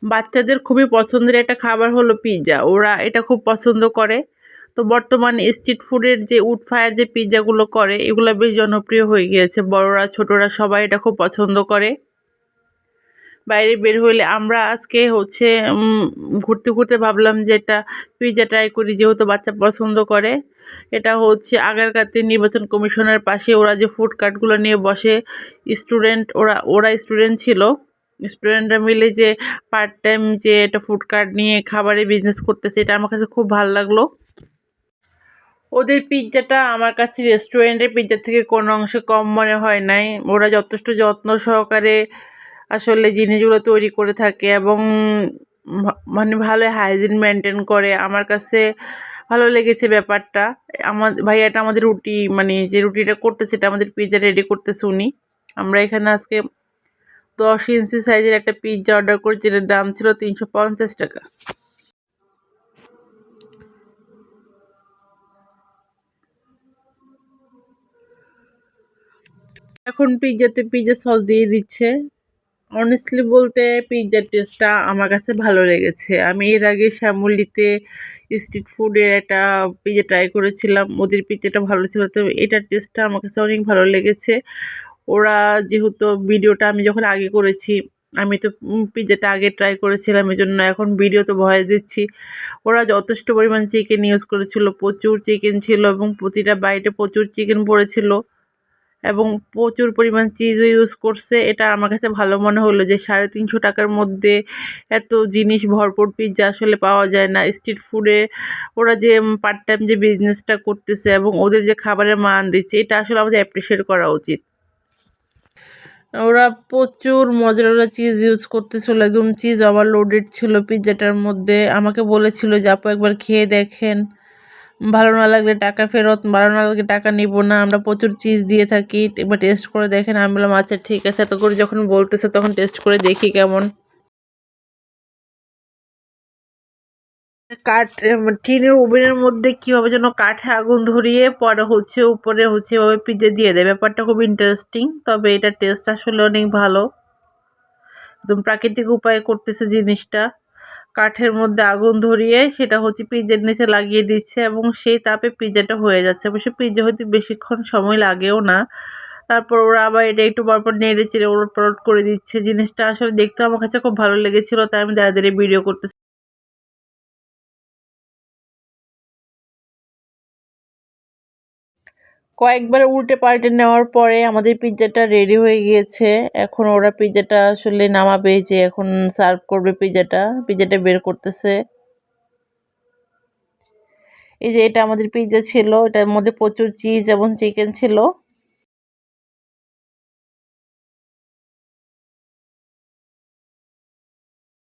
বাচ্চাদের খুবই পছন্দের একটা খাবার হলো পিৎজা। ওরা এটা খুব পছন্দ করে। তো বর্তমানে স্ট্রিট ফুডের যে উড ফায়ার যে পিৎজাগুলো করে এগুলো বেশ জনপ্রিয় হয়ে গিয়েছে। বড়রা ছোটরা সবাই এটা খুব পছন্দ করে। বাইরে বের হইলে আমরা আজকে ঘুরতে ঘুরতে ভাবলাম যে এটা পিৎজা ট্রাই করি, যেহেতু বাচ্চা পছন্দ করে। এটা হচ্ছে আগারগাঁওতে নির্বাচন কমিশনের পাশে ওরা যে ফুড কার্টগুলো নিয়ে বসে, স্টুডেন্ট ওরা স্টুডেন্ট ছিল। স্টুডেন্টরা মিলে যে পার্ট টাইম যে এটা ফুড কার্ট নিয়ে খাবারের বিজনেস করতেছে, এটা আমার কাছে খুব ভালো লাগলো। ওদের পিৎজাটা আমার কাছে রেস্টুরেন্টের পিৎজা থেকে কোনো অংশে কম মনে হয় নাই। ওরা যথেষ্ট যত্ন সহকারে আসলে জিনিসগুলো তৈরি করে থাকে এবং মানে ভালো হাইজিন মেনটেন করে। আমার কাছে ভালো লেগেছে ব্যাপারটা। ভাইয়াটা আমাদের রুটি মানে যে রুটিটা করতেছে, এটা আমাদের পিৎজা রেডি করতেছে উনি। আমরা এখানে আজকে 10 ইঞ্চি সাইজের একটা পিৎজা অর্ডার করেছি, যেটার দাম ছিল 350 টাকা। এখন পিৎজাতে পিৎজা সস দিয়ে দিচ্ছে। অনেস্টলি বলতে পিৎজার টেস্টটা আমার কাছে ভালো লেগেছে। আমি এর আগে শ্যামলীতে স্ট্রিট ফুডের একটা পিৎজা ট্রাই করেছিলাম, ওদের পিৎজাটা ভালো ছিল। তো এটার টেস্টটা আমার কাছে অনেক ভালো লেগেছে। ওরা যেহেতু ভিডিওটা আমি যখন আগে করেছি, আমি তো পিৎজাটা আগে ট্রাই করেছিলাম, এই জন্য এখন ভিডিওতে ভয়েস দিচ্ছি। ওরা যথেষ্ট পরিমাণ চিকেন ইউজ করেছিল, প্রচুর চিকেন ছিল এবং প্রতিটা বাইটে প্রচুর চিকেন পড়েছিল এবং প্রচুর পরিমাণ চিজও ইউজ করছে। এটা আমার কাছে ভালো মনে হলো যে 350 টাকার মধ্যে এত জিনিস ভরপুর পিৎজা আসলে পাওয়া যায় না। স্ট্রিট ফুডে ওরা যে পার্ট টাইম যে বিজনেসটা করতেছে এবং ওদের যে খাবারের মান দিচ্ছে, এটা আসলে আমাদের অ্যাপ্রিসিয়েট করা উচিত। ওরা প্রচুর মজারেলা চিজ ইউজ করতেছিল, একদম চিজ ওভারলোডেড ছিল পিৎজাটার মধ্যে। আমাকে বলেছিল যে আপু একবার খেয়ে দেখেন, ভালো না লাগলে টাকা ফেরত, ভালো না লাগলে টাকা নিব না, আমরা প্রচুর চিজ দিয়ে থাকি, একবার টেস্ট করে দেখেন। আমি বললাম আচ্ছা ঠিক আছে। এত করে যখন বলতেছে তখন টেস্ট করে দেখি কেমন। কাঠ টিনের ওভেনের মধ্যে কীভাবে যেন কাঠে আগুন ধরিয়ে পরে উপরে এভাবে পিৎজা দিয়ে দেয়। ব্যাপারটা খুব ইন্টারেস্টিং, তবে এটা টেস্ট আসলে অনেক ভালো। একদম প্রাকৃতিক উপায়ে করতেছে জিনিসটা। কাঠের মধ্যে আগুন ধরিয়ে সেটা পিৎজার নিচে লাগিয়ে দিচ্ছে এবং সেই তাপে পিৎজাটা হয়ে যাচ্ছে। অবশ্য পিৎজা হতে বেশিক্ষণ সময় লাগেও না। তারপর ওরা আবার এটা একটু পরপর নেড়ে চেড়ে ওলটপালট করে দিচ্ছে। জিনিসটা আসলে দেখতে আমার কাছে খুব ভালো লেগেছিল, তাই আমি দাঁড়িয়ে দাঁড়িয়ে ভিডিও করতেছি। কয়েকবার উল্টে পাল্টে নেওয়ার পরে আমাদের পিৎজাটা রেডি হয়ে গিয়েছে। এখন ওরা পিৎজাটা আসলে নামাবে, যে এখন সার্ভ করবে পিৎজাটা বের করতেছে। এই যে এটা আমাদের পিৎজা ছিল, এটার মধ্যে প্রচুর চিজ এবং চিকেন ছিল।